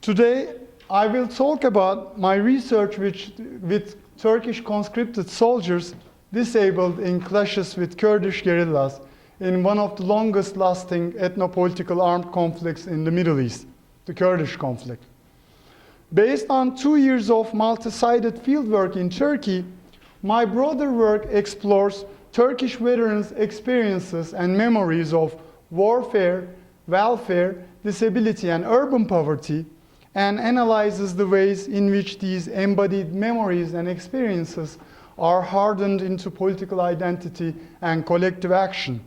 Today, I will talk about my research with Turkish conscripted soldiers disabled in clashes with Kurdish guerrillas in one of the longest lasting ethno-political armed conflicts in the Middle East, the Kurdish conflict. Based on 2 years of multi-sided fieldwork in Turkey, my broader work explores Turkish veterans' experiences and memories of warfare, welfare, disability, and urban poverty, and analyzes the ways in which these embodied memories and experiences are hardened into political identity and collective action.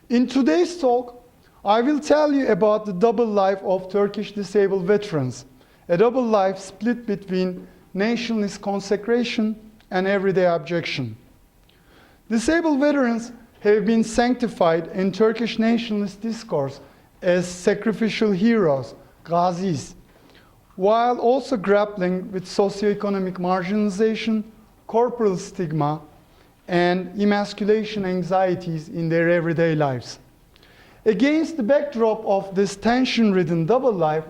In today's talk, I will tell you about the double life of Turkish disabled veterans, a double life split between nationalist consecration and everyday abjection. Disabled veterans have been sanctified in Turkish nationalist discourse as sacrificial heroes, Ghazis, while also grappling with socioeconomic marginalization, corporal stigma, and emasculation anxieties in their everyday lives. Against the backdrop of this tension-ridden double life,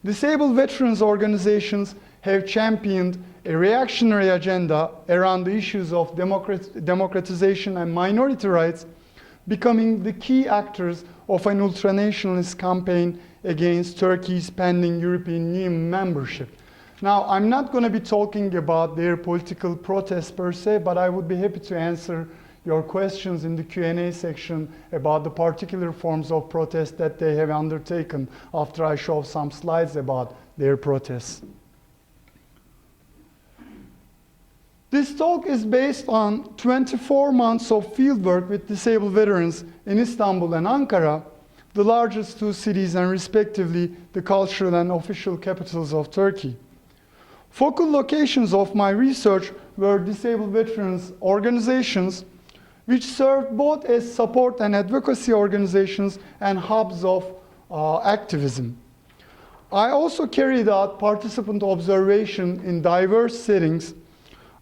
disabled veterans organizations have championed a reactionary agenda around the issues of democratization and minority rights, becoming the key actors of an ultranationalist campaign against Turkey's pending European Union membership. Now, I'm not going to be talking about their political protests per se, but I would be happy to answer your questions in the Q&A section about the particular forms of protest that they have undertaken after I show some slides about their protests. This talk is based on 24 months of fieldwork with disabled veterans in Istanbul and Ankara, the largest two cities and respectively the cultural and official capitals of Turkey. Focal locations of my research were disabled veterans organizations, which served both as support and advocacy organizations and hubs of activism. I also carried out participant observation in diverse settings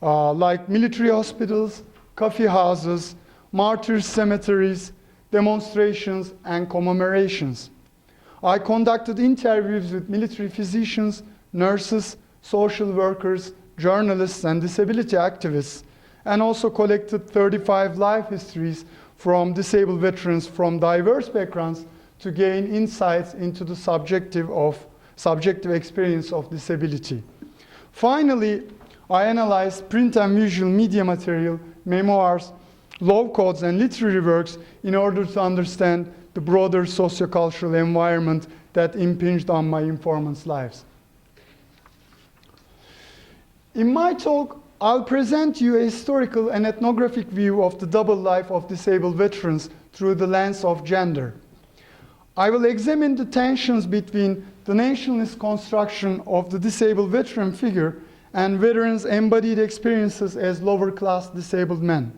like military hospitals, coffee houses, martyrs' cemeteries, demonstrations, and commemorations. I conducted interviews with military physicians, nurses, social workers, journalists, and disability activists, and also collected 35 life histories from disabled veterans from diverse backgrounds to gain insights into the subjective experience of disability. Finally, I analyzed print and visual media material, memoirs, law codes, and literary works in order to understand the broader sociocultural environment that impinged on my informants' lives. In my talk, I'll present you a historical and ethnographic view of the double life of disabled veterans through the lens of gender. I will examine the tensions between the nationalist construction of the disabled veteran figure and veterans' embodied experiences as lower-class disabled men.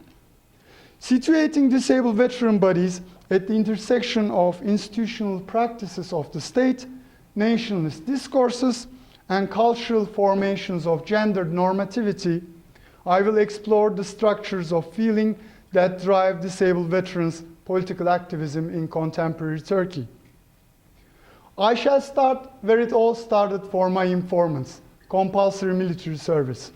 Situating disabled veteran bodies at the intersection of institutional practices of the state, nationalist discourses, and cultural formations of gendered normativity, I will explore the structures of feeling that drive disabled veterans' political activism in contemporary Turkey. I shall start where it all started for my informants, compulsory military service.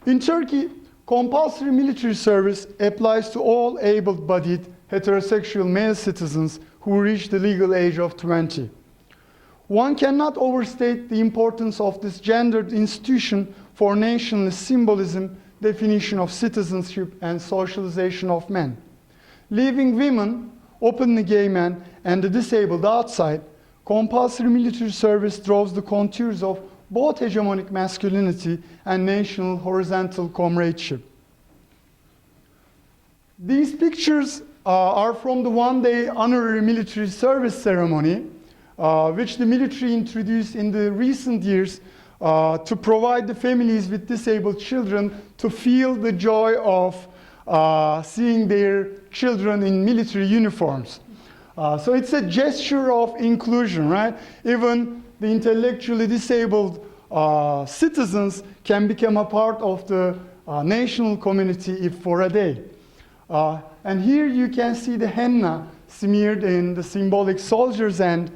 In Turkey, compulsory military service applies to all able-bodied heterosexual male citizens who reach the legal age of 20. One cannot overstate the importance of this gendered institution for nationalist symbolism, definition of citizenship, and socialization of men. Leaving women, openly gay men, and the disabled outside, compulsory military service draws the contours of both hegemonic masculinity and national horizontal comradeship. These pictures are from the one-day honorary military service ceremony, which the military introduced in the recent years to provide the families with disabled children to feel the joy of seeing their children in military uniforms. So it's a gesture of inclusion, right? Even the intellectually disabled citizens can become a part of the national community if for a day. And here you can see the henna smeared in the symbolic soldiers and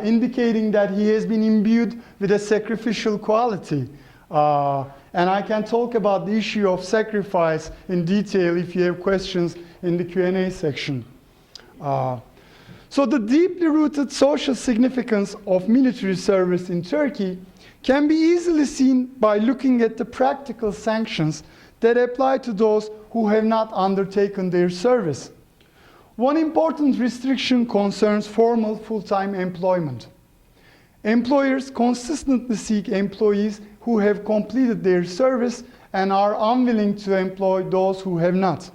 indicating that he has been imbued with a sacrificial quality. And I can talk about the issue of sacrifice in detail if you have questions in the Q&A section. So the deeply rooted social significance of military service in Turkey can be easily seen by looking at the practical sanctions that apply to those who have not undertaken their service. One important restriction concerns formal full-time employment. Employers consistently seek employees who have completed their service and are unwilling to employ those who have not.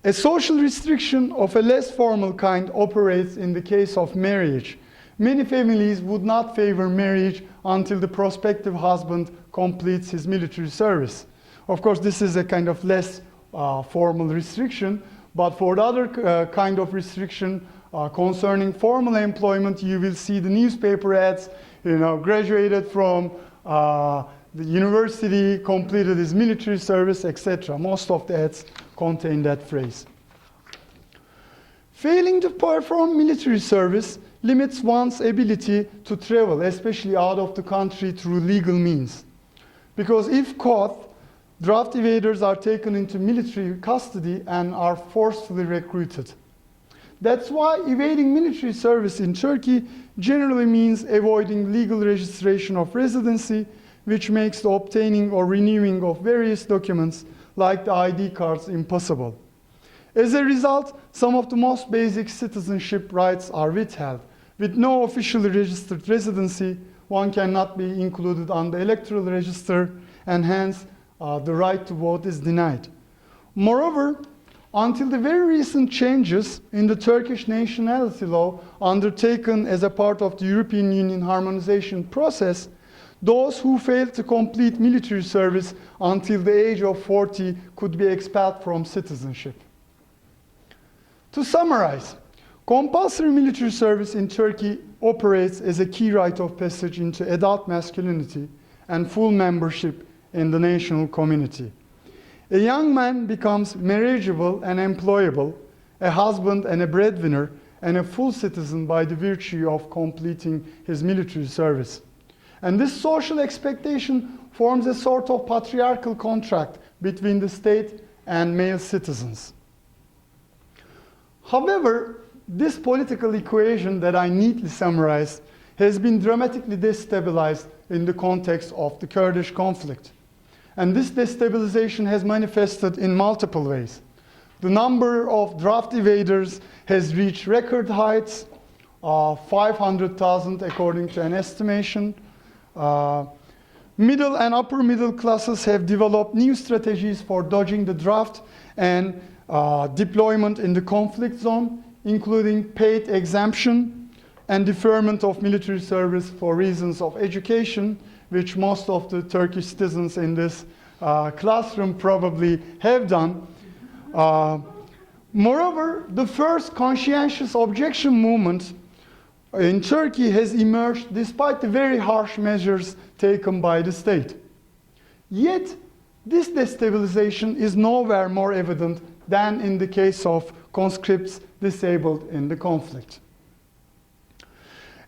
A social restriction of a less formal kind operates in the case of marriage. Many families would not favor marriage until the prospective husband completes his military service. Of course, this is a kind of less formal restriction, but for the other kind of restriction concerning formal employment, you will see the newspaper ads, graduated from the university, completed his military service, etc. Most of the ads contain that phrase. Failing to perform military service limits one's ability to travel, especially out of the country, through legal means. Because if caught, draft evaders are taken into military custody and are forcefully recruited. That's why evading military service in Turkey generally means avoiding legal registration of residency, which makes the obtaining or renewing of various documents like the ID cards impossible. As a result, some of the most basic citizenship rights are withheld. With no officially registered residency, one cannot be included on the electoral register, and hence the right to vote is denied. Moreover, until the very recent changes in the Turkish nationality law undertaken as a part of the European Union harmonization process, those who failed to complete military service until the age of 40 could be expelled from citizenship. To summarize, compulsory military service in Turkey operates as a key rite of passage into adult masculinity and full membership in the national community. A young man becomes marriageable and employable, a husband and a breadwinner, and a full citizen by the virtue of completing his military service. And this social expectation forms a sort of patriarchal contract between the state and male citizens. However, this political equation that I neatly summarized has been dramatically destabilized in the context of the Kurdish conflict. And this destabilization has manifested in multiple ways. The number of draft evaders has reached record heights, 500,000 according to an estimation. Middle and upper middle classes have developed new strategies for dodging the draft and deployment in the conflict zone, including paid exemption and deferment of military service for reasons of education, which most of the Turkish citizens in this classroom probably have done. Moreover, the first conscientious objection movement in Turkey has emerged despite the very harsh measures taken by the state. Yet, this destabilization is nowhere more evident than in the case of conscripts disabled in the conflict.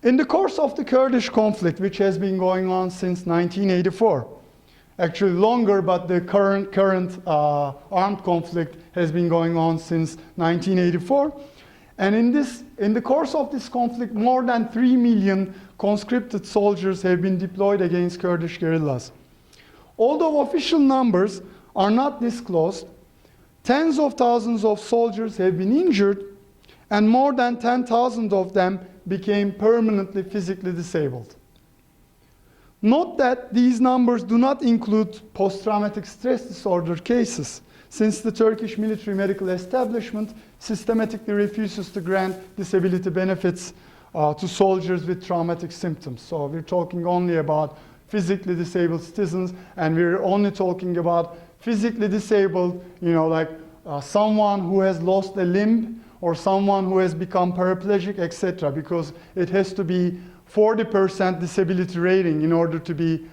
In the course of the Kurdish conflict, which has been going on since 1984, actually longer, but the current armed conflict has been going on since 1984. And in the course of this conflict, more than 3 million conscripted soldiers have been deployed against Kurdish guerrillas. Although official numbers are not disclosed, tens of thousands of soldiers have been injured, and more than 10,000 of them became permanently physically disabled. Note that these numbers do not include post-traumatic stress disorder cases, since the Turkish military medical establishment systematically refuses to grant disability benefits to soldiers with traumatic symptoms. So we're talking only about physically disabled citizens, and we're only talking about physically disabled, someone who has lost a limb or someone who has become paraplegic, etc., because it has to be 40% disability rating in order to be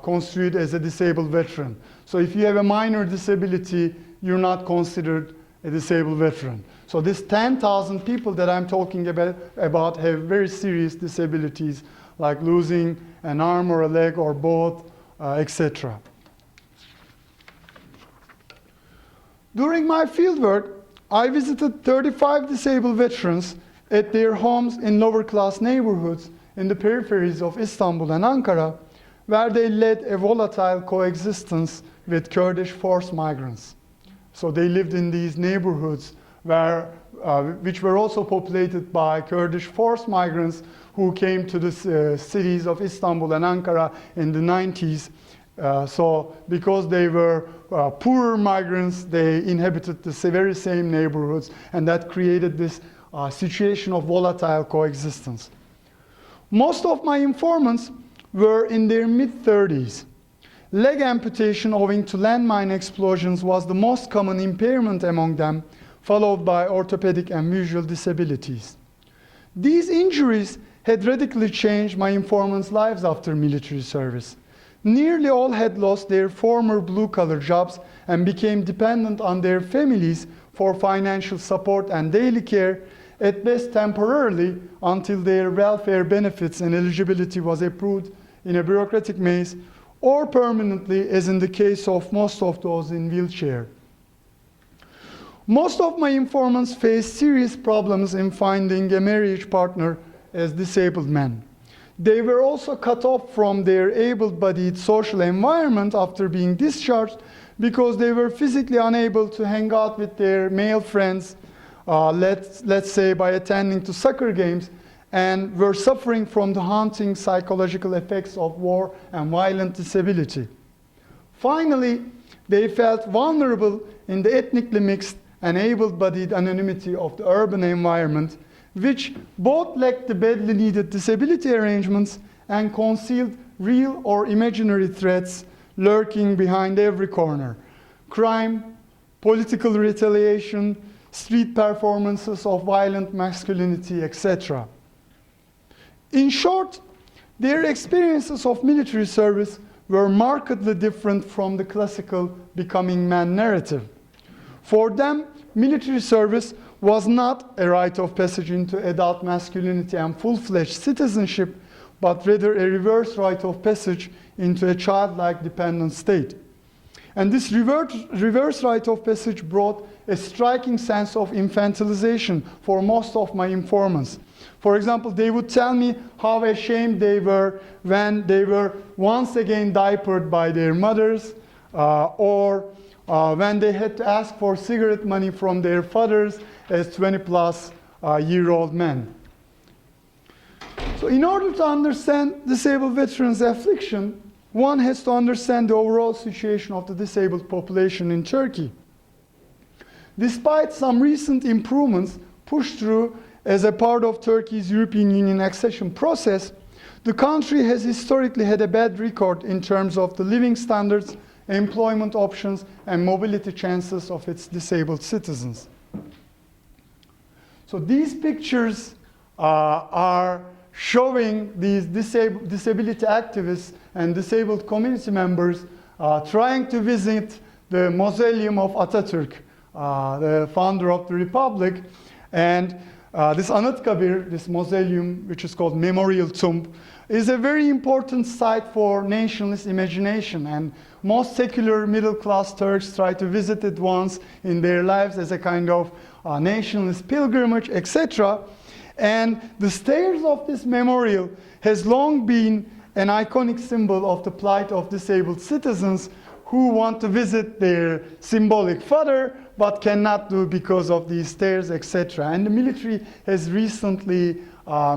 considered as a disabled veteran. So if you have a minor disability, you're not considered a disabled veteran. So this 10,000 people that I'm talking about have very serious disabilities, like losing an arm or a leg or both, etc. During my fieldwork, I visited 35 disabled veterans at their homes in lower-class neighborhoods in the peripheries of Istanbul and Ankara, where they led a volatile coexistence with Kurdish forced migrants. So they lived in these neighborhoods which were also populated by Kurdish forced migrants who came to the cities of Istanbul and Ankara in the 90s. So because they were poorer migrants, they inhabited the very same neighborhoods, and that created this situation of volatile coexistence. Most of my informants were in their mid-30s. Leg amputation owing to landmine explosions was the most common impairment among them, followed by orthopedic and visual disabilities. These injuries had radically changed my informants' lives after military service. Nearly all had lost their former blue-collar jobs and became dependent on their families for financial support and daily care, at best temporarily, until their welfare benefits and eligibility was approved in a bureaucratic maze, or permanently, as in the case of most of those in wheelchair. Most of my informants faced serious problems in finding a marriage partner as disabled men. They were also cut off from their able-bodied social environment after being discharged because they were physically unable to hang out with their male friends, let's say by attending to soccer games, and were suffering from the haunting psychological effects of war and violent disability. Finally, they felt vulnerable in the ethnically mixed and able-bodied anonymity of the urban environment, which both lacked the badly needed disability arrangements and concealed real or imaginary threats lurking behind every corner: crime, political retaliation, street performances of violent masculinity, etc. In short, their experiences of military service were markedly different from the classical becoming man narrative. For them, military service was not a rite of passage into adult masculinity and full-fledged citizenship, but rather a reverse rite of passage into a childlike dependent state. And this reverse rite of passage brought a striking sense of infantilization for most of my informants. For example, they would tell me how ashamed they were when they were once again diapered by their mothers, or when they had to ask for cigarette money from their fathers as 20-plus year-old men. So in order to understand disabled veterans' affliction, one has to understand the overall situation of the disabled population in Turkey. Despite some recent improvements pushed through as a part of Turkey's European Union accession process, the country has historically had a bad record in terms of the living standards, employment options, and mobility chances of its disabled citizens. So these pictures are showing these disability activists and disabled community members trying to visit the mausoleum of Atatürk, the founder of the Republic. And this Anıtkabir, this mausoleum, which is called Memorial Tomb, is a very important site for nationalist imagination. And most secular middle-class Turks try to visit it once in their lives as a kind of nationalist pilgrimage, etc. And the stairs of this memorial has long been an iconic symbol of the plight of disabled citizens who want to visit their symbolic father but cannot do because of these stairs, etc. And the military has recently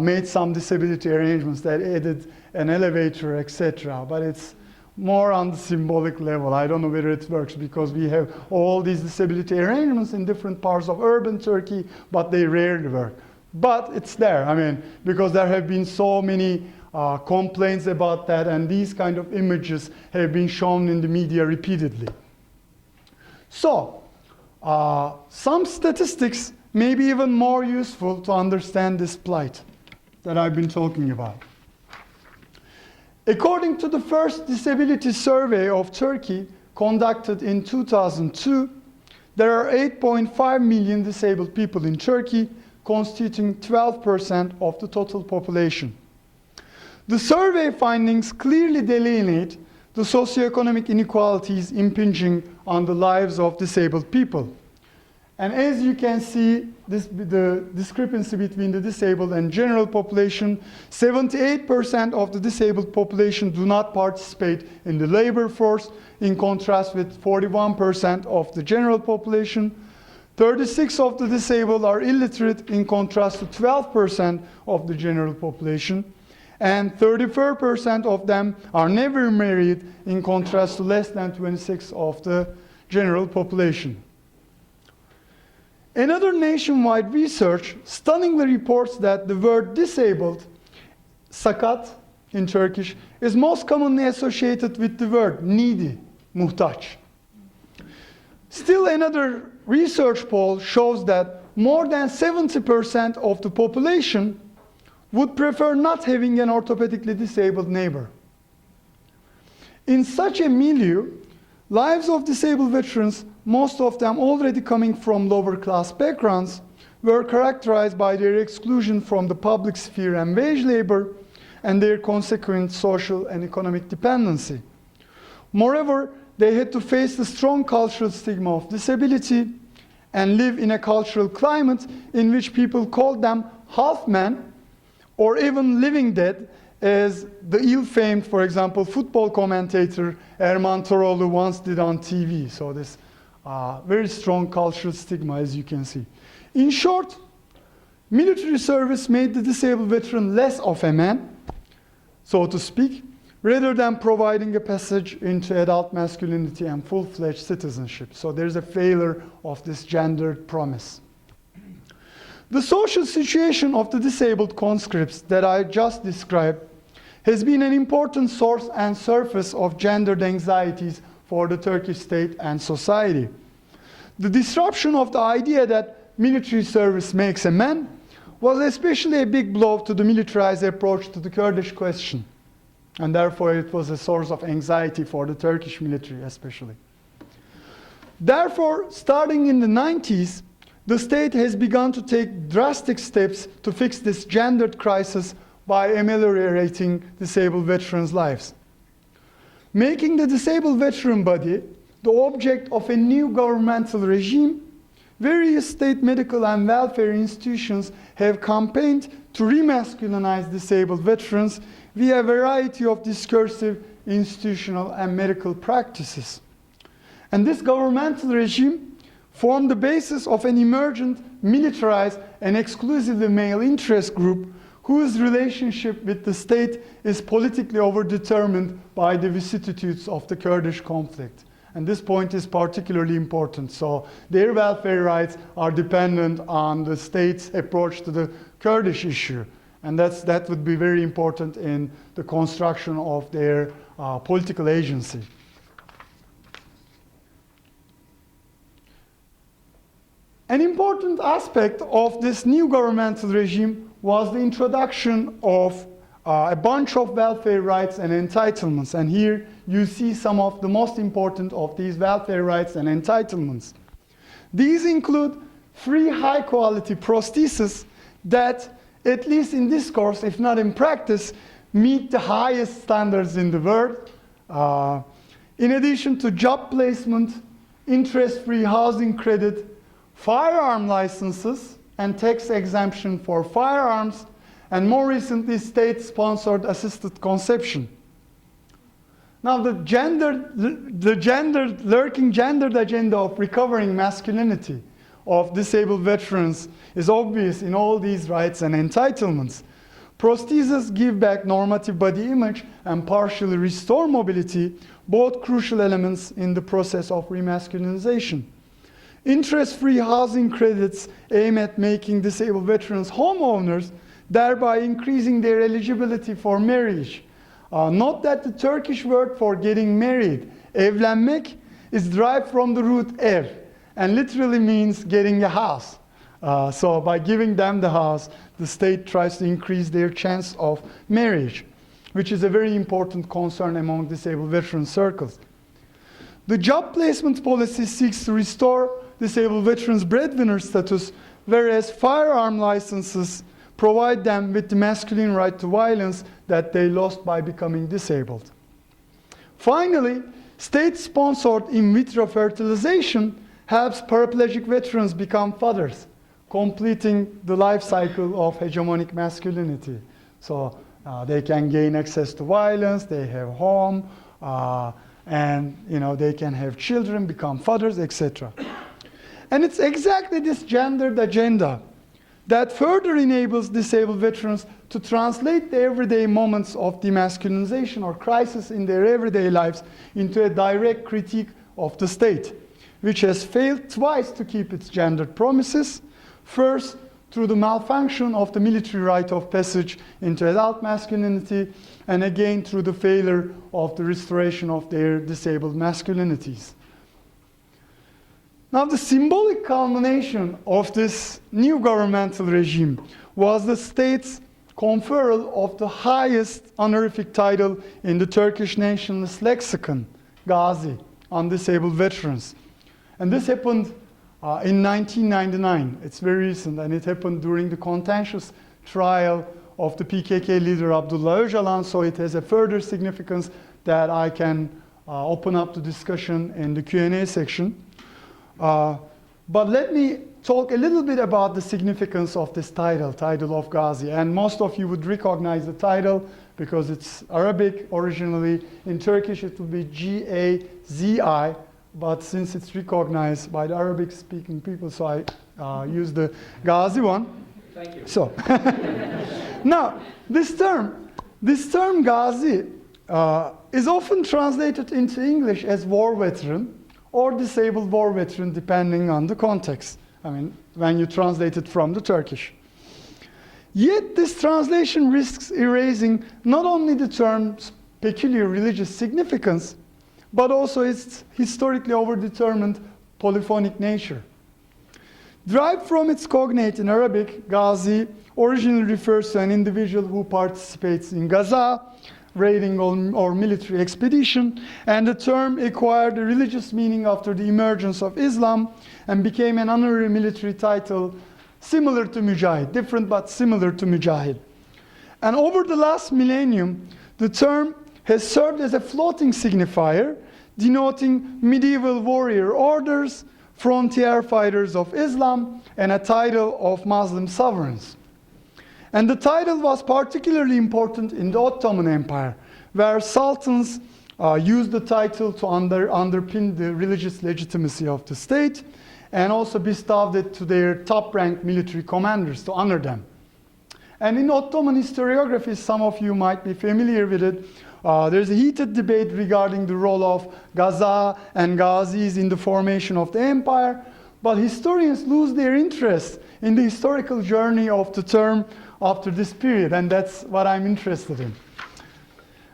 made some disability arrangements that added an elevator, etc. But it's more on the symbolic level. I don't know whether it works because we have all these disability arrangements in different parts of urban Turkey, but they rarely work. But it's there, I mean, because there have been so many complaints about that, and these kind of images have been shown in the media repeatedly. So, some statistics may be even more useful to understand this plight that I've been talking about. According to the first disability survey of Turkey, conducted in 2002, There are 8.5 million disabled people in Turkey, constituting 12% of the total population. The survey findings clearly delineate the socioeconomic inequalities impinging on the lives of disabled people. And as you can see, the discrepancy between the disabled and general population, 78% of the disabled population do not participate in the labor force, in contrast with 41% of the general population. 36% of the disabled are illiterate, in contrast to 12% of the general population. And 34% of them are never married, in contrast to less than 26% of the general population. Another nationwide research stunningly reports that the word disabled, sakat in Turkish, is most commonly associated with the word needy, muhtaç. Still another research poll shows that more than 70% of the population would prefer not having an orthopedically disabled neighbor. In such a milieu, lives of disabled veterans, most of them already coming from lower class backgrounds, were characterized by their exclusion from the public sphere and wage labor, and their consequent social and economic dependency. Moreover, they had to face the strong cultural stigma of disability and live in a cultural climate in which people called them half men or even living dead, as the ill-famed, for example, football commentator Erman Toroğlu once did on TV. So this very strong cultural stigma, as you can see. In short, military service made the disabled veteran less of a man, so to speak, rather than providing a passage into adult masculinity and full-fledged citizenship. So there's a failure of this gendered promise. The social situation of the disabled conscripts that I just described has been an important source and surface of gendered anxieties for the Turkish state and society. The disruption of the idea that military service makes a man was especially a big blow to the militarized approach to the Kurdish question. And therefore it was a source of anxiety for the Turkish military especially. Therefore, starting in the 90s, the state has begun to take drastic steps to fix this gendered crisis by ameliorating disabled veterans' lives. Making the disabled veteran body the object of a new governmental regime, various state medical and welfare institutions have campaigned to remasculinize disabled veterans via a variety of discursive, institutional, and medical practices. And this governmental regime formed the basis of an emergent, militarized, and exclusively male interest group whose relationship with the state is politically overdetermined by the vicissitudes of the Kurdish conflict. And this point is particularly important. So their welfare rights are dependent on the state's approach to the Kurdish issue. And that would be very important in the construction of their political agency. An important aspect of this new governmental regime was the introduction of a bunch of welfare rights and entitlements. And here you see some of the most important of these welfare rights and entitlements. These include free high-quality prostheses that, at least in discourse, if not in practice, meet the highest standards in the world. In addition to job placement, interest-free housing credit, firearm licenses and tax exemption for firearms, and more recently, state-sponsored assisted conception. Now, the lurking gendered agenda of recovering masculinity of disabled veterans is obvious in all these rights and entitlements. Prostheses give back normative body image and partially restore mobility, both crucial elements in the process of remasculinization. Interest-free housing credits aim at making disabled veterans homeowners, thereby increasing their eligibility for marriage. Note that the Turkish word for getting married, evlenmek, is derived from the root ev, and literally means getting a house. So by giving them the house, the state tries to increase their chance of marriage, which is a very important concern among disabled veteran circles. The job placement policy seeks to restore disabled veterans breadwinner status, whereas firearm licenses provide them with the masculine right to violence that they lost by becoming disabled. Finally, state-sponsored in vitro fertilization helps paraplegic veterans become fathers, completing the life cycle of hegemonic masculinity. So they can gain access to violence, they have home, and they can have children, become fathers, etc. And it's exactly this gendered agenda that further enables disabled veterans to translate the everyday moments of demasculinization or crisis in their everyday lives into a direct critique of the state, which has failed twice to keep its gendered promises. First, through the malfunction of the military rite of passage into adult masculinity, and again through the failure of the restoration of their disabled masculinities. Now, the symbolic culmination of this new governmental regime was the state's conferral of the highest honorific title in the Turkish nationalist lexicon, Gazi, on disabled veterans. And this happened in 1999. It's very recent, and it happened during the contentious trial of the PKK leader Abdullah Öcalan, so it has a further significance that I can open up the discussion in the Q&A section. But let me talk a little bit about the significance of this title of Gazi. And most of you would recognize the title because it's Arabic originally. In Turkish it would be G-A-Z-I, but since it's recognized by the Arabic-speaking people, so I use the Gazi one. Thank you. So, now, this term Gazi is often translated into English as war veteran or disabled war veteran, depending on the context. I mean, when you translate it from the Turkish. Yet this translation risks erasing not only the term's peculiar religious significance, but also its historically overdetermined polyphonic nature. Derived from its cognate in Arabic, Gazi originally refers to an individual who participates in Gaza, raiding or military expedition, and the term acquired a religious meaning after the emergence of Islam and became an honorary military title similar to Mujahid, different but similar to Mujahid. And over the last millennium, the term has served as a floating signifier denoting medieval warrior orders, frontier fighters of Islam, and a title of Muslim sovereigns. And the title was particularly important in the Ottoman Empire, where sultans used the title to underpin the religious legitimacy of the state, and also bestowed it to their top-ranked military commanders to honor them. And in Ottoman historiography, some of you might be familiar with it, there's a heated debate regarding the role of Gaza and Ghazis in the formation of the empire, but historians lose their interest in the historical journey of the term after this period, and that's what I'm interested in.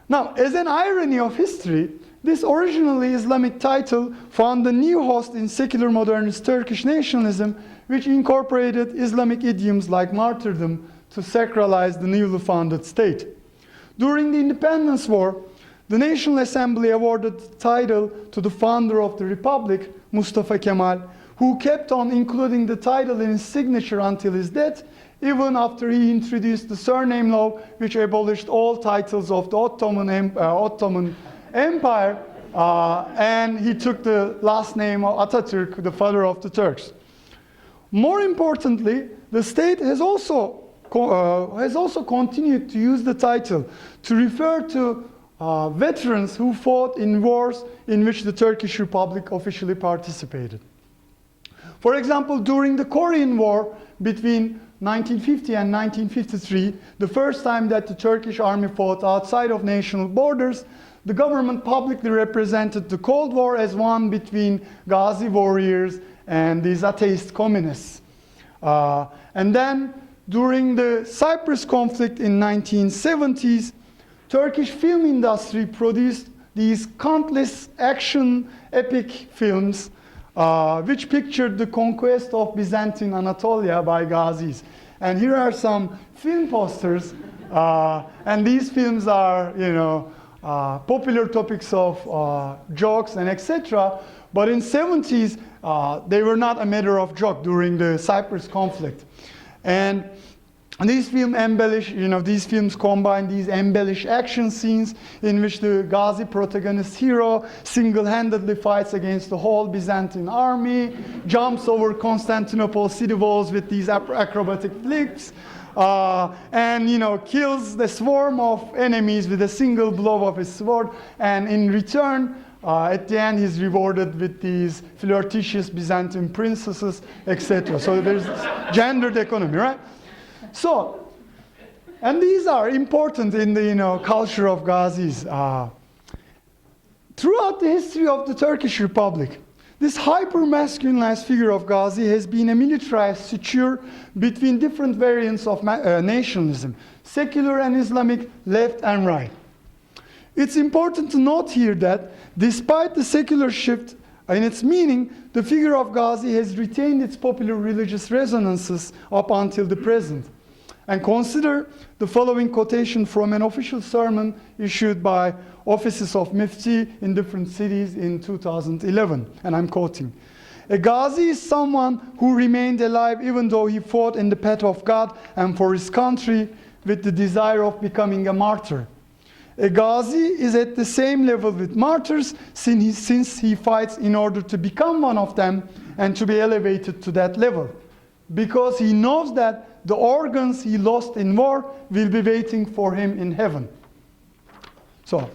Now, as an irony of history, this originally Islamic title found a new host in secular modernist Turkish nationalism, which incorporated Islamic idioms like martyrdom to sacralize the newly founded state. During the Independence War, the National Assembly awarded the title to the founder of the Republic, Mustafa Kemal, who kept on including the title in his signature until his death, even after he introduced the surname law, which abolished all titles of the Ottoman Empire, and he took the last name of Atatürk, the father of the Turks. More importantly, the state has also continued to use the title to refer to veterans who fought in wars in which the Turkish Republic officially participated. For example, during the Korean War between 1950 and 1953, the first time that the Turkish army fought outside of national borders, the government publicly represented the Cold War as one between Gazi warriors and these atheist communists. And then, during the Cyprus conflict in 1970s, Turkish film industry produced these countless action epic films which pictured the conquest of Byzantine Anatolia by Ghazis. And here are some film posters, and these films are, popular topics of jokes and etc. But in 70s, they were not a matter of joke during the Cyprus conflict. And these these films combine these embellished action scenes in which the Gazi protagonist hero single-handedly fights against the whole Byzantine army, jumps over Constantinople city walls with these acrobatic flips, and kills the swarm of enemies with a single blow of his sword. And in return, at the end, he's rewarded with these flirtatious Byzantine princesses, etc. So there's gendered economy, right? So, and these are important in the culture of Ghazis. Throughout the history of the Turkish Republic, this hyper-masculinized figure of Gazi has been a militarized suture between different variants of nationalism, secular and Islamic, left and right. It's important to note here that despite the secular shift in its meaning, the figure of Gazi has retained its popular religious resonances up until the present. And consider the following quotation from an official sermon issued by offices of Mufti in different cities in 2011. And I'm quoting, "A Ghazi is someone who remained alive even though he fought in the path of God and for his country with the desire of becoming a martyr. A Ghazi is at the same level with martyrs since he fights in order to become one of them and to be elevated to that level, because he knows that the organs he lost in war will be waiting for him in heaven." So,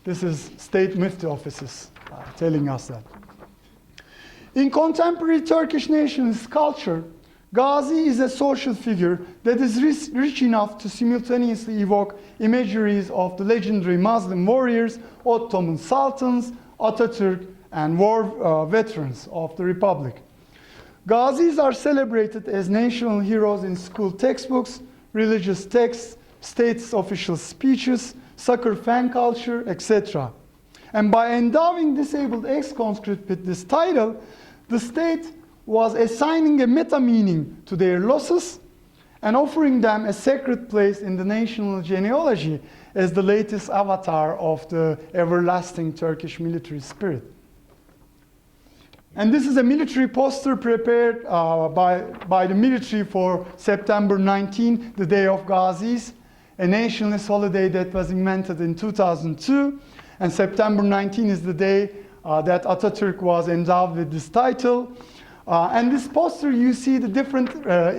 this is state Mufti offices telling us that. In contemporary Turkish nationalist culture, Gazi is a social figure that is rich enough to simultaneously evoke imageries of the legendary Muslim warriors, Ottoman sultans, Atatürk, and war veterans of the Republic. Ghazis are celebrated as national heroes in school textbooks, religious texts, state's official speeches, soccer fan culture, etc. And by endowing disabled ex-conscripts with this title, the state was assigning a meta-meaning to their losses and offering them a sacred place in the national genealogy as the latest avatar of the everlasting Turkish military spirit. And this is a military poster prepared by the military for September 19, the Day of Ghazis, a nationalist holiday that was invented in 2002. And September 19 is the day that Atatürk was endowed with this title. And this poster, you see the different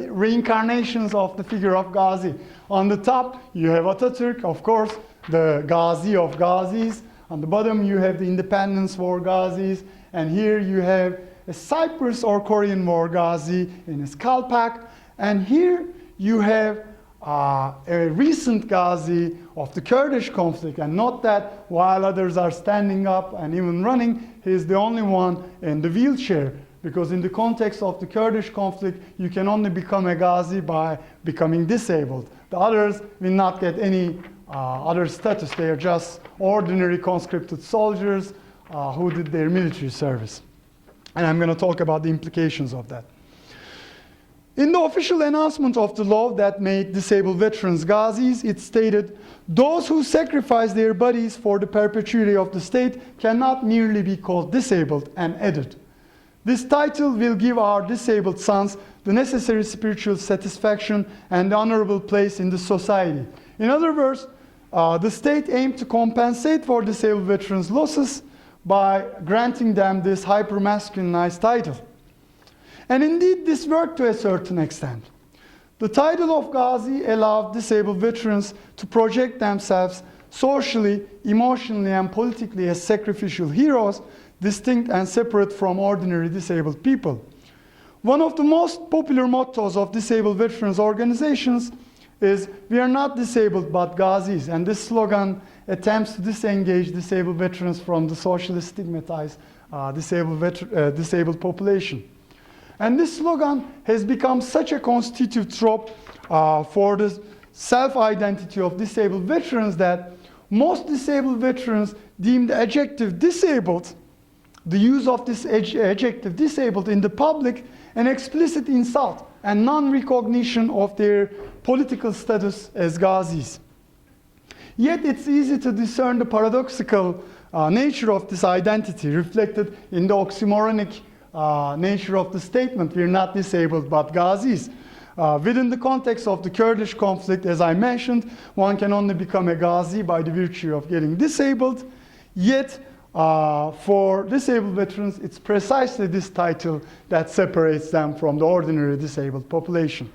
reincarnations of the figure of Gazi. On the top, you have Atatürk, of course, the Gazi of Ghazis. On the bottom, you have the Independence War Ghazis. And here you have a Cyprus or Korean War Ghazi in his Kalpak. And here you have a recent Ghazi of the Kurdish conflict. And note that while others are standing up and even running, he is the only one in the wheelchair. Because in the context of the Kurdish conflict, you can only become a Ghazi by becoming disabled. The others will not get any other status. They are just ordinary conscripted soldiers who did their military service. And I'm going to talk about the implications of that. In the official announcement of the law that made disabled veterans Ghazis, it stated, "Those who sacrifice their bodies for the perpetuity of the state cannot merely be called disabled," and added, "This title will give our disabled sons the necessary spiritual satisfaction and honorable place in the society." In other words, the state aimed to compensate for disabled veterans' losses by granting them this hyper-masculinized title. And indeed, this worked to a certain extent. The title of Ghazi allowed disabled veterans to project themselves socially, emotionally, and politically as sacrificial heroes, distinct and separate from ordinary disabled people. One of the most popular mottos of disabled veterans organizations is, "We are not disabled but Ghazis," and this slogan attempts to disengage disabled veterans from the socially stigmatized disabled population. And this slogan has become such a constitutive trope for the self-identity of disabled veterans that most disabled veterans deem the adjective disabled, the use of this adjective disabled in the public, an explicit insult and non-recognition of their political status as Ghazis. Yet it's easy to discern the paradoxical nature of this identity reflected in the oxymoronic nature of the statement, we're not disabled but Ghazis. Within the context of the Kurdish conflict, as I mentioned, one can only become a Ghazi by the virtue of getting disabled. Yet, for disabled veterans, it's precisely this title that separates them from the ordinary disabled population.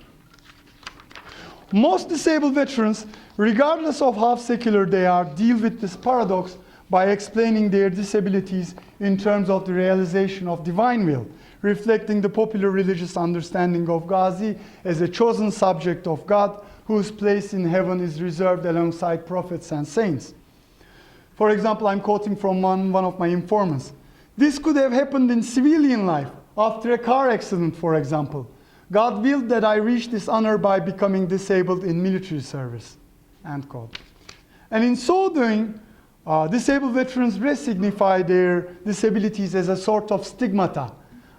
Most disabled veterans, regardless of how secular they are, deal with this paradox by explaining their disabilities in terms of the realization of divine will, reflecting the popular religious understanding of Gazi as a chosen subject of God whose place in heaven is reserved alongside prophets and saints. For example, I'm quoting from one of my informants. This could have happened in civilian life, after a car accident, for example. God willed that I reach this honor by becoming disabled in military service, end quote. And in so doing, disabled veterans re-signify their disabilities as a sort of stigmata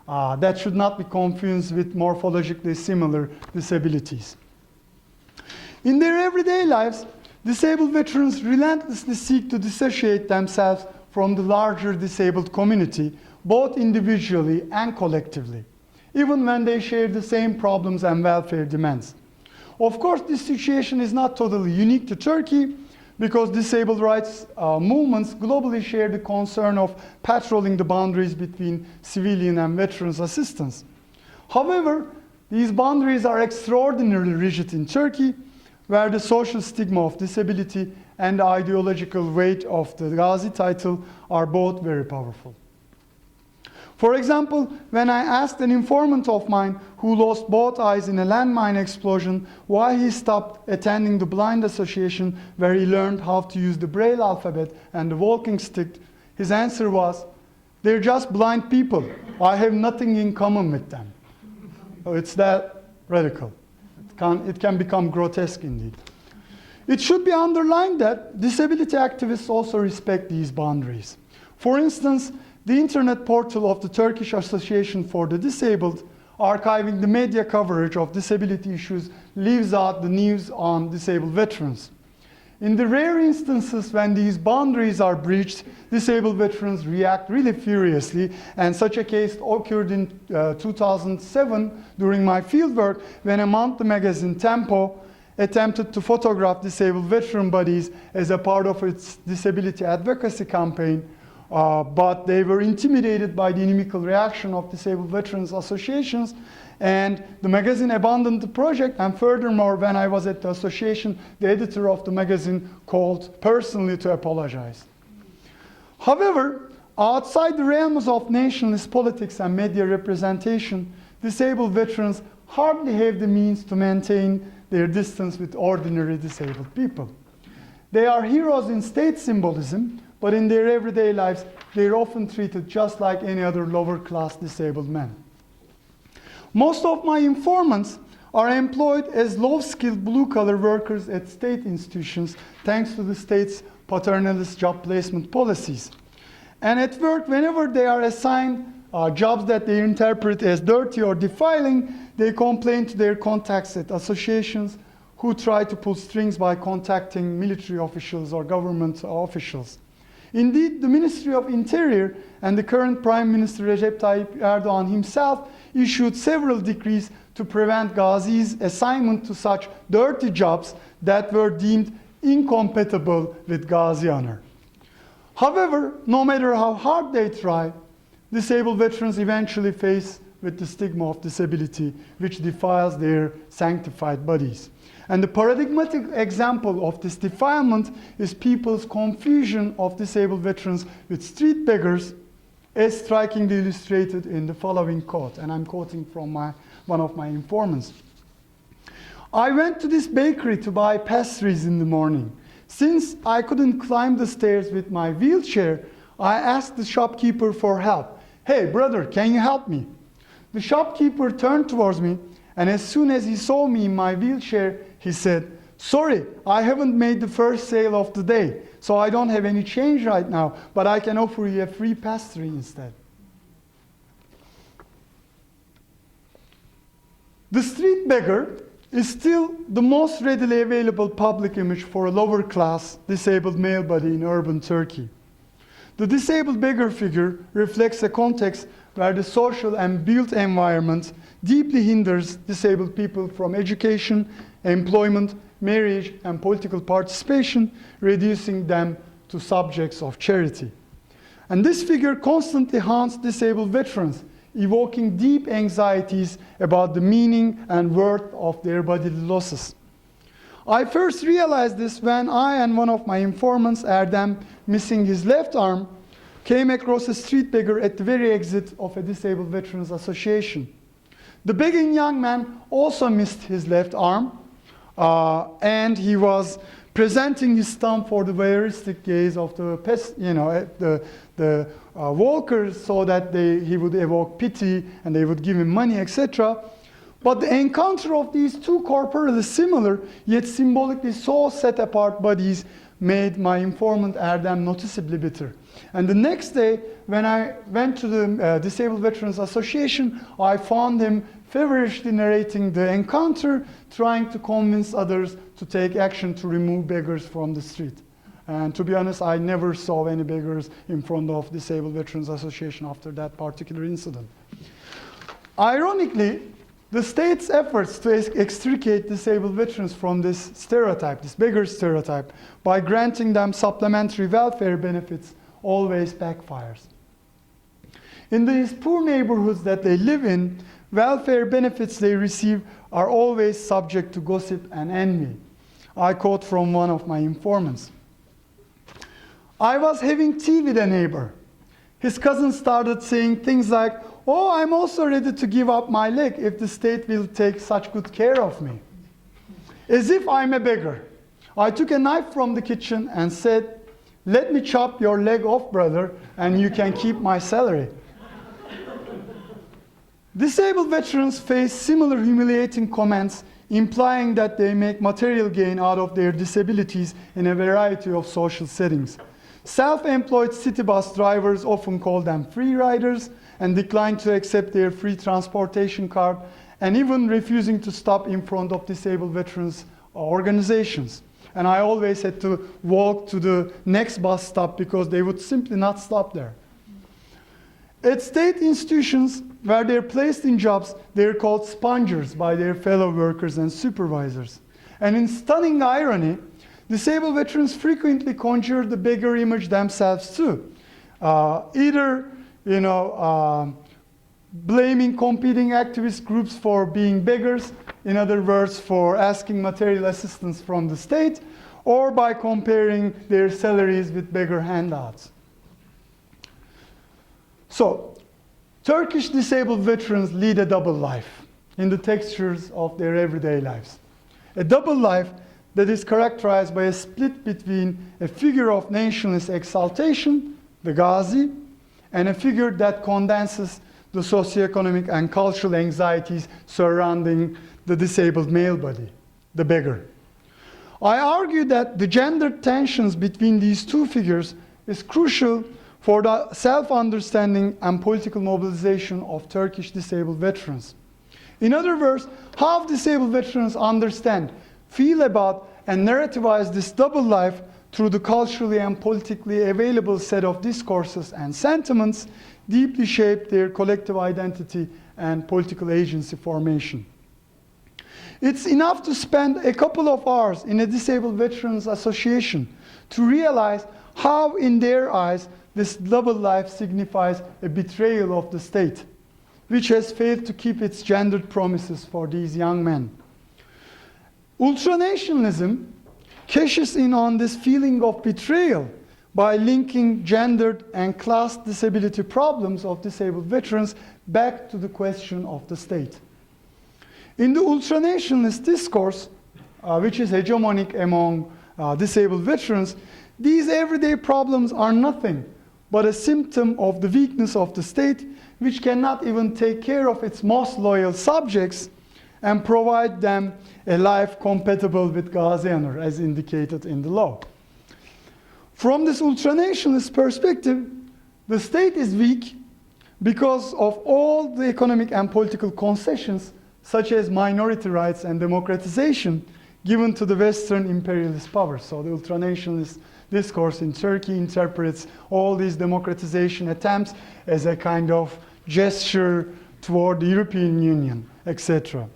that should not be confused with morphologically similar disabilities. In their everyday lives, disabled veterans relentlessly seek to dissociate themselves from the larger disabled community, both individually and collectively, even when they share the same problems and welfare demands. Of course, this situation is not totally unique to Turkey, because disabled rights movements globally share the concern of patrolling the boundaries between civilian and veterans assistance. However, these boundaries are extraordinarily rigid in Turkey, where the social stigma of disability and the ideological weight of the Gazi title are both very powerful. For example, when I asked an informant of mine who lost both eyes in a landmine explosion why he stopped attending the Blind Association where he learned how to use the Braille alphabet and the walking stick, his answer was, "They're just blind people. I have nothing in common with them." So it's that radical. It can become grotesque indeed. It should be underlined that disability activists also respect these boundaries. For instance, the internet portal of the Turkish Association for the Disabled, archiving the media coverage of disability issues, leaves out the news on disabled veterans. In the rare instances when these boundaries are breached, disabled veterans react really furiously, and such a case occurred in 2007 during my fieldwork when a monthly magazine, Tempo, attempted to photograph disabled veteran bodies as a part of its disability advocacy campaign, but they were intimidated by the inimical reaction of disabled veterans associations, and the magazine abandoned the project. And furthermore, when I was at the association, the editor of the magazine called personally to apologize. However, outside the realms of nationalist politics and media representation, disabled veterans hardly have the means to maintain their distance with ordinary disabled people. They are heroes in state symbolism, but in their everyday lives, they're often treated just like any other lower-class disabled men. Most of my informants are employed as low-skilled blue-collar workers at state institutions thanks to the state's paternalist job placement policies. And at work, whenever they are assigned jobs that they interpret as dirty or defiling, they complain to their contacts at associations who try to pull strings by contacting military officials or government officials. Indeed, the Ministry of Interior and the current Prime Minister Recep Tayyip Erdogan himself issued several decrees to prevent Gazi's assignment to such dirty jobs that were deemed incompatible with Gazi honor. However, no matter how hard they try, disabled veterans eventually face with the stigma of disability, which defiles their sanctified bodies. And the paradigmatic example of this defilement is people's confusion of disabled veterans with street beggars, as strikingly illustrated in the following quote, and I'm quoting from one of my informants. "I went to this bakery to buy pastries in the morning. Since I couldn't climb the stairs with my wheelchair, I asked the shopkeeper for help. 'Hey, brother, can you help me?' The shopkeeper turned towards me, and as soon as he saw me in my wheelchair, he said, 'Sorry, I haven't made the first sale of the day, so I don't have any change right now, but I can offer you a free pastry instead.'" The street beggar is still the most readily available public image for a lower class disabled male body in urban Turkey. The disabled beggar figure reflects a context where the social and built environment deeply hinders disabled people from education, employment, marriage, and political participation, reducing them to subjects of charity. And this figure constantly haunts disabled veterans, evoking deep anxieties about the meaning and worth of their bodily losses. I first realized this when I and one of my informants, Erdem, missing his left arm, came across a street beggar at the very exit of a disabled veterans association. The begging young man also missed his left arm, and he was presenting his thumb for the voyeuristic gaze of the walkers, so that he would evoke pity and they would give him money, etc. But the encounter of these two corporally similar, yet symbolically so set apart bodies made my informant Erdem noticeably bitter. And the next day, when I went to the Disabled Veterans Association, I found him feverishly narrating the encounter, trying to convince others to take action to remove beggars from the street. And to be honest, I never saw any beggars in front of Disabled Veterans Association after that particular incident. Ironically, the state's efforts to extricate disabled veterans from this stereotype, this beggar stereotype, by granting them supplementary welfare benefits always backfires. In these poor neighborhoods that they live in, welfare benefits they receive are always subject to gossip and envy. I quote from one of my informants. I was having tea with a neighbor. His cousin started saying things like, "Oh, I'm also ready to give up my leg if the state will take such good care of me." As if I'm a beggar. I took a knife from the kitchen and said, "Let me chop your leg off, brother, and you can keep my salary." Disabled veterans face similar humiliating comments, implying that they make material gain out of their disabilities in a variety of social settings. Self-employed city bus drivers often call them free riders and decline to accept their free transportation card, and even refusing to stop in front of disabled veterans organizations. And I always had to walk to the next bus stop because they would simply not stop there. At state institutions where they're placed in jobs, they're called spongers by their fellow workers and supervisors. And in stunning irony, disabled veterans frequently conjure the beggar image themselves too. Either blaming competing activist groups for being beggars, in other words, for asking material assistance from the state, or by comparing their salaries with beggar handouts. So, Turkish disabled veterans lead a double life in the textures of their everyday lives. A double life that is characterized by a split between a figure of nationalist exaltation, the Gazi, and a figure that condenses the socioeconomic and cultural anxieties surrounding the disabled male body, the beggar. I argue that the gendered tensions between these two figures is crucial for the self-understanding and political mobilization of Turkish disabled veterans. In other words, how disabled veterans understand, feel about, and narrativize this double life through the culturally and politically available set of discourses and sentiments deeply shape their collective identity and political agency formation. It's enough to spend a couple of hours in a disabled veterans association to realize how, in their eyes, this double life signifies a betrayal of the state, which has failed to keep its gendered promises for these young men. Ultranationalism cashes in on this feeling of betrayal by linking gendered and class disability problems of disabled veterans back to the question of the state. In the ultranationalist discourse, which is hegemonic among disabled veterans, these everyday problems are nothing but a symptom of the weakness of the state, which cannot even take care of its most loyal subjects and provide them a life compatible with Gazi honor, as indicated in the law. From this ultranationalist perspective, the state is weak because of all the economic and political concessions, such as minority rights and democratization, given to the Western imperialist powers. So the ultranationalist discourse in Turkey interprets all these democratization attempts as a kind of gesture toward the European Union, etc.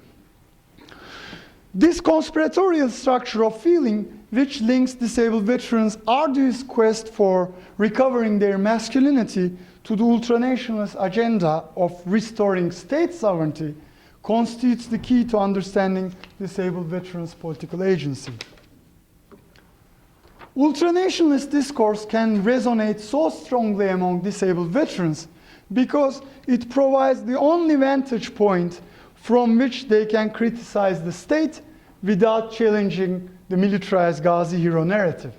This conspiratorial structure of feeling, which links disabled veterans' arduous quest for recovering their masculinity to the ultranationalist agenda of restoring state sovereignty, constitutes the key to understanding disabled veterans' political agency. Ultranationalist discourse can resonate so strongly among disabled veterans because it provides the only vantage point from which they can criticize the state without challenging the militarized Gazi hero narrative.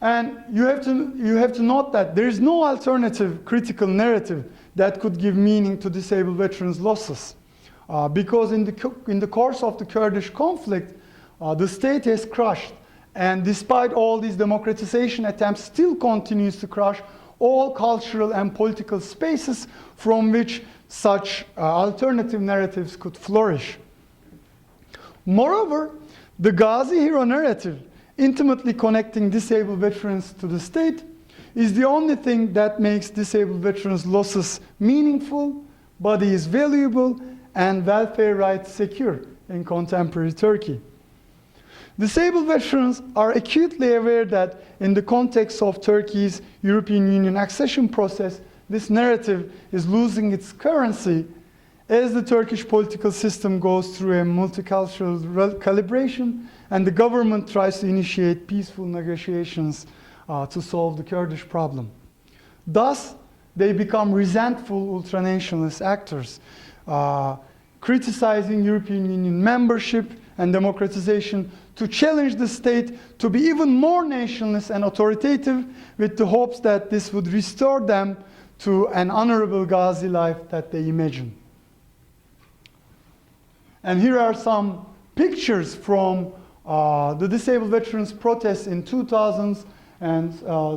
And you have to note that there is no alternative critical narrative that could give meaning to disabled veterans' losses. Because in the course of the Kurdish conflict, the state has crushed, and despite all these democratization attempts, still continues to crush all cultural and political spaces from which such alternative narratives could flourish. Moreover, the Gazi hero narrative, intimately connecting disabled veterans to the state, is the only thing that makes disabled veterans' losses meaningful, bodies valuable, and welfare rights secure in contemporary Turkey. Disabled veterans are acutely aware that in the context of Turkey's European Union accession process, this narrative is losing its currency as the Turkish political system goes through a multicultural calibration and the government tries to initiate peaceful negotiations to solve the Kurdish problem. Thus, they become resentful ultranationalist actors, criticizing European Union membership and democratization to challenge the state to be even more nationalist and authoritative with the hopes that this would restore them to an honorable Gazi life that they imagine. And here are some pictures from the disabled veterans protests in 2000s, and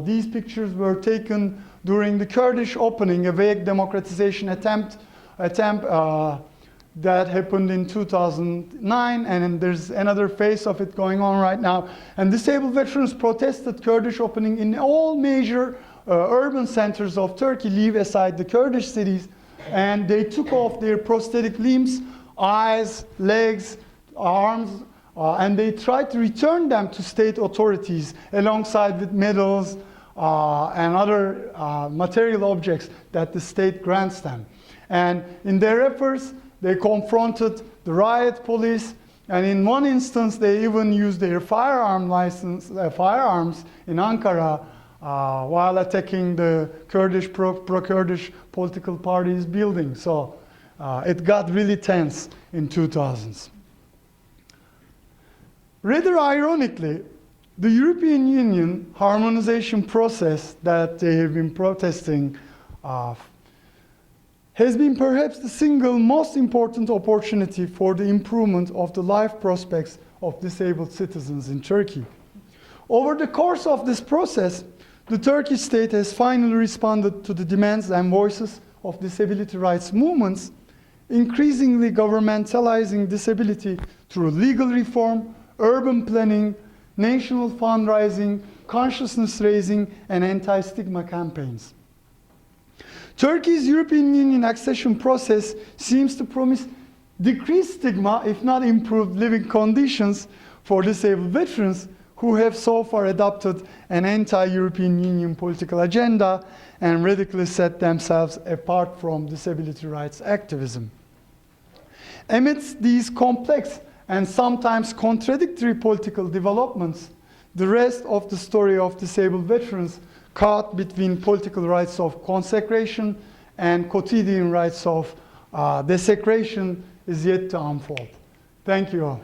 these pictures were taken during the Kurdish opening, a vague democratization attempt that happened in 2009, and there's another phase of it going on right now. And disabled veterans protested Kurdish opening in all major urban centers of Turkey, leave aside the Kurdish cities, and they took off their prosthetic limbs, eyes, legs, arms, and they tried to return them to state authorities alongside with medals and other material objects that the state grants them. And in their efforts, they confronted the riot police, and in one instance, they even used their firearms in Ankara while attacking the Kurdish, pro-Kurdish political party's building. So it got really tense in 2000s. Rather ironically, the European Union harmonization process that they have been protesting has been perhaps the single most important opportunity for the improvement of the life prospects of disabled citizens in Turkey. Over the course of this process, the Turkish state has finally responded to the demands and voices of disability rights movements, increasingly governmentalizing disability through legal reform, urban planning, national fundraising, consciousness raising, and anti-stigma campaigns. Turkey's European Union accession process seems to promise decreased stigma, if not improved living conditions for disabled veterans who have so far adopted an anti-European Union political agenda and radically set themselves apart from disability rights activism. Amidst these complex and sometimes contradictory political developments, the rest of the story of disabled veterans caught between political rights of consecration and quotidian rights of desecration is yet to unfold. Thank you all.